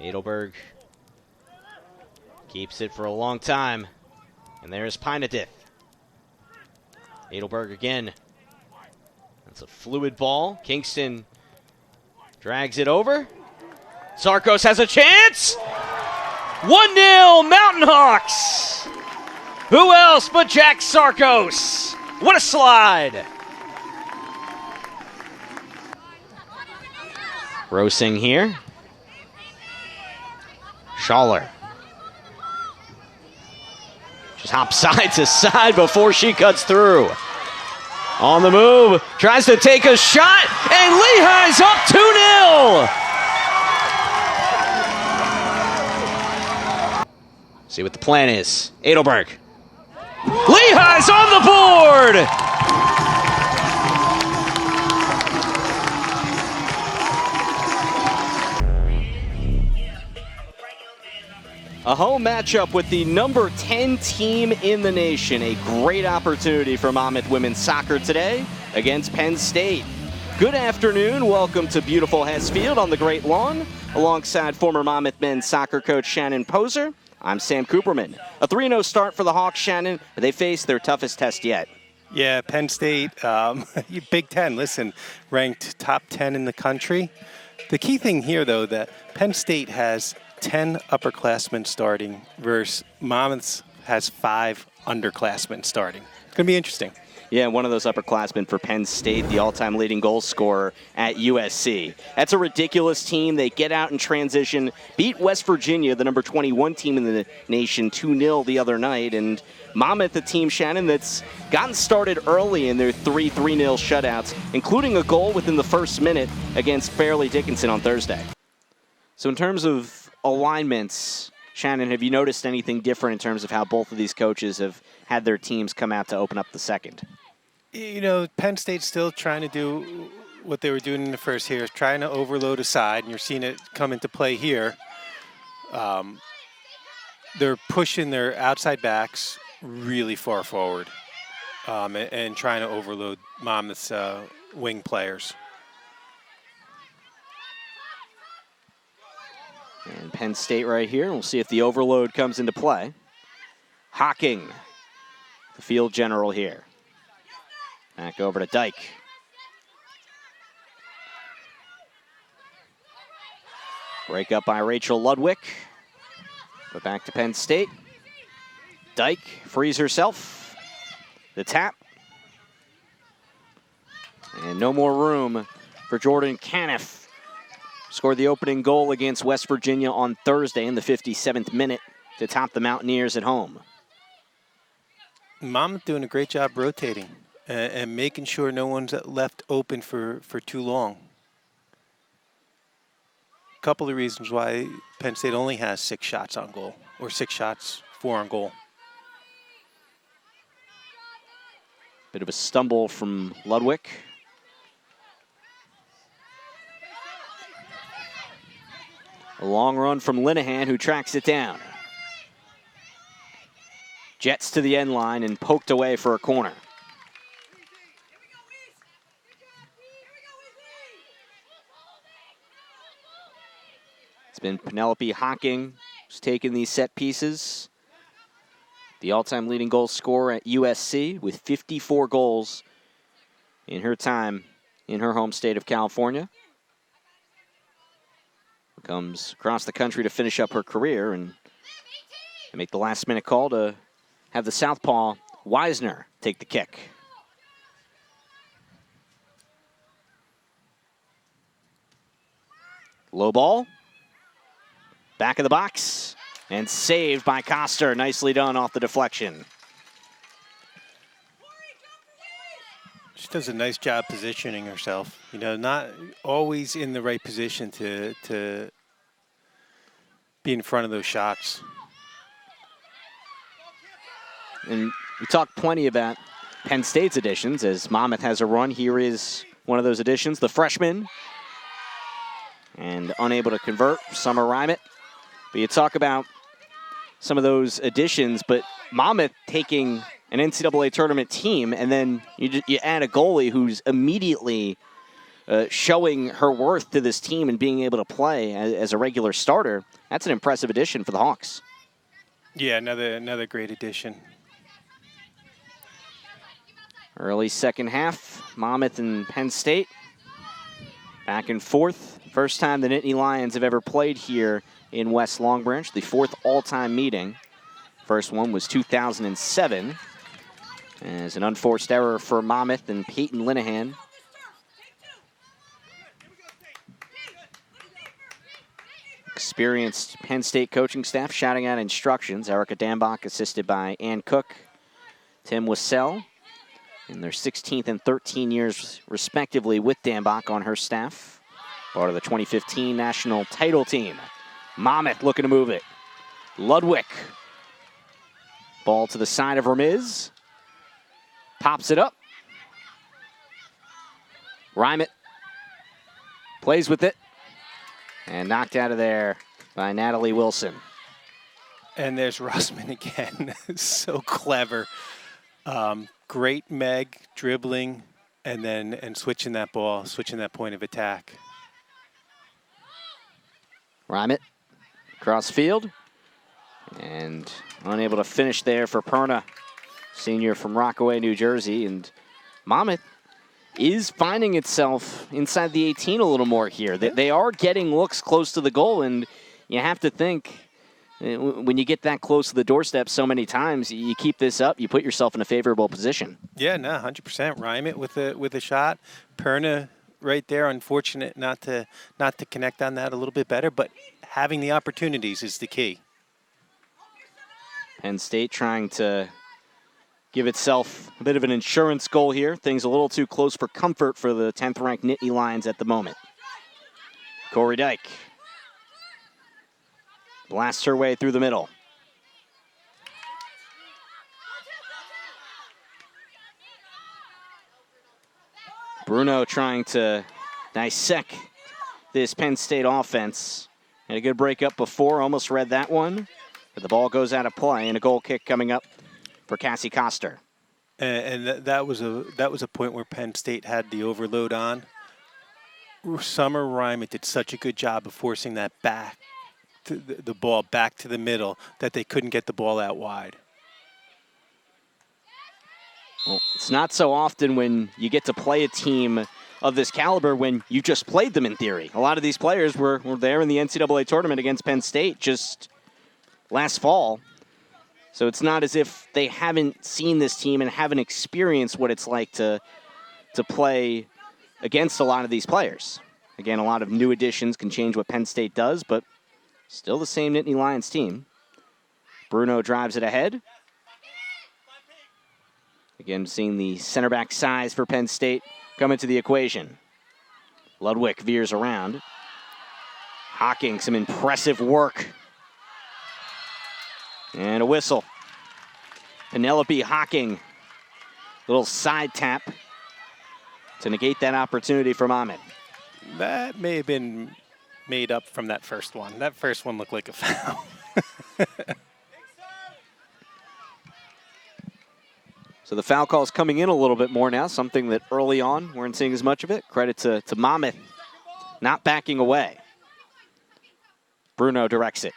Adelberg keeps it for a long time. And there's Pinedith. Adelberg again. That's a fluid ball. Kingston drags it over. Sarkos has a chance. 1-0 Mountain Hawks. Who else but Jack Sarkos? What a slide. Rosing here. Schaller. Just hops side to side before she cuts through. On the move, tries to take a shot, and Lehigh's up 2-0. See what the plan is. Adelberg. Lehigh's on the board! A home matchup with the number 10 team in the nation. A great opportunity for Monmouth women's soccer today against Penn State. Good afternoon. Welcome to beautiful Hess Field on the Great Lawn. Alongside former Monmouth men's soccer coach Shannon Poser, I'm Sam Cooperman. A 3-0 start for the Hawks, Shannon. They face their toughest test yet. Yeah, Penn State, Big Ten, listen, ranked top 10 in the country. The key thing here, though, that Penn State has 10 upperclassmen starting versus Monmouth has 5 underclassmen starting. It's going to be interesting. Yeah, one of those upperclassmen for Penn State, the all-time leading goal scorer at USC. That's a ridiculous team. They get out in transition, beat West Virginia, the number 21 team in the nation, 2-0 the other night. And Monmouth, the team, Shannon, that's gotten started early in their 3-0 shutouts, including a goal within the first minute against Fairleigh Dickinson on Thursday. So in terms of alignments, Shannon, have you noticed anything different in terms of how both of these coaches have had their teams come out to open up the second? You know, Penn State's still trying to do what they were doing in the first here, is trying to overload a side, and you're seeing it come into play here. They're pushing their outside backs really far forward and trying to overload Monmouth's wing players. And Penn State right here. We'll see if the overload comes into play. Hocking, the field general here. Back over to Dyke. Break up by Rachel Ludwig. But back to Penn State. Dyke frees herself. The tap. And no more room for Jordan Caniff. Scored the opening goal against West Virginia on Thursday in the 57th minute to top the Mountaineers at home. Monmouth doing a great job rotating and making sure no one's left open for too long. A couple of reasons why Penn State only has 6 shots on goal, or 6 shots, 4 on goal. Bit of a stumble from Ludwig. A long run from Linehan, who tracks it down. Jets to the end line and poked away for a corner. It's been Penelope Hocking who's taken these set pieces. The all-time leading goal scorer at USC with 54 goals in her time in her home state of California. Comes across the country to finish up her career and make the last-minute call to have the southpaw Weisner take the kick. Low ball. Back of the box. And saved by Coster. Nicely done off the deflection. She does a nice job positioning herself. You know, not always in the right position to be in front of those shots. And we talked plenty about Penn State's additions as Monmouth has a run. Here is one of those additions, the freshman. And unable to convert, Summer Rymett. But you talk about some of those additions, but Monmouth taking an NCAA tournament team, and then you add a goalie who's immediately showing her worth to this team and being able to play as a regular starter. That's an impressive addition for the Hawks. Yeah, another great addition. Early second half, Monmouth and Penn State back and forth. First time the Nittany Lions have ever played here in West Long Branch, the fourth all-time meeting. First one was 2007. As an unforced error for Monmouth and Peyton Linehan. Experienced Penn State coaching staff shouting out instructions. Erica Dambach assisted by Ann Cook, Tim Wassell, in their 16th and 13 years respectively with Dambach on her staff. Part of the 2015 national title team. Monmouth looking to move it. Ludwig. Ball to the side of Ramiz. Pops it up. Rymett plays with it. And knocked out of there by Natalie Wilson. And there's Rossman again. So clever. Great Meg dribbling and switching that ball, switching that point of attack. Rymett cross field. And unable to finish there for Perna, senior from Rockaway, New Jersey. And Monmouth is finding itself inside the 18 a little more here. They are getting looks close to the goal, and you have to think, when you get that close to the doorstep so many times, you keep this up, you put yourself in a favorable position. Yeah, no, 100%. Rymett with a shot. Perna right there, unfortunate not to connect on that a little bit better, but having the opportunities is the key. Penn State trying to give itself a bit of an insurance goal here. Things a little too close for comfort for the 10th-ranked Nittany Lions at the moment. Corey Dyke blasts her way through the middle. Bruno trying to dissect this Penn State offense. Had a good breakup before, almost read that one. But the ball goes out of play, and a goal kick coming up for Cassie Coster. And that was a point where Penn State had the overload on. Summer Rymett did such a good job of forcing that back, the ball back to the middle, that they couldn't get the ball out wide. Well, it's not so often when you get to play a team of this caliber when you just played them in theory. A lot of these players were there in the NCAA tournament against Penn State just last fall. So it's not as if they haven't seen this team and haven't experienced what it's like to play against a lot of these players. Again, a lot of new additions can change what Penn State does, but still the same Nittany Lions team. Bruno drives it ahead. Again, seeing the center back size for Penn State come into the equation. Ludwig veers around. Hocking, some impressive work. And a whistle. Penelope Hocking. Little side tap to negate that opportunity for Monmouth. That may have been made up from that first one. That first one looked like a foul. So the foul call is coming in a little bit more now, something that early on weren't seeing as much of it. Credit to Monmouth not backing away. Bruno directs it.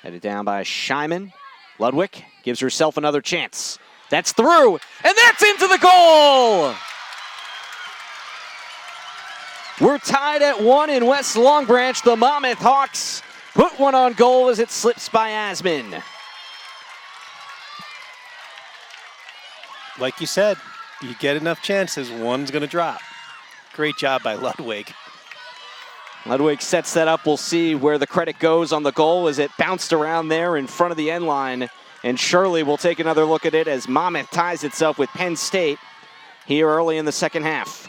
Headed down by Scheiman. Ludwig gives herself another chance. That's through, and that's into the goal! We're tied at 1 in West Long Branch. The Monmouth Hawks put one on goal as it slips by Asman. Like you said, you get enough chances, one's going to drop. Great job by Ludwig. Ludwig sets that up. We'll see where the credit goes on the goal as it bounced around there in front of the end line. And surely we'll take another look at it as Monmouth ties itself with Penn State here early in the second half.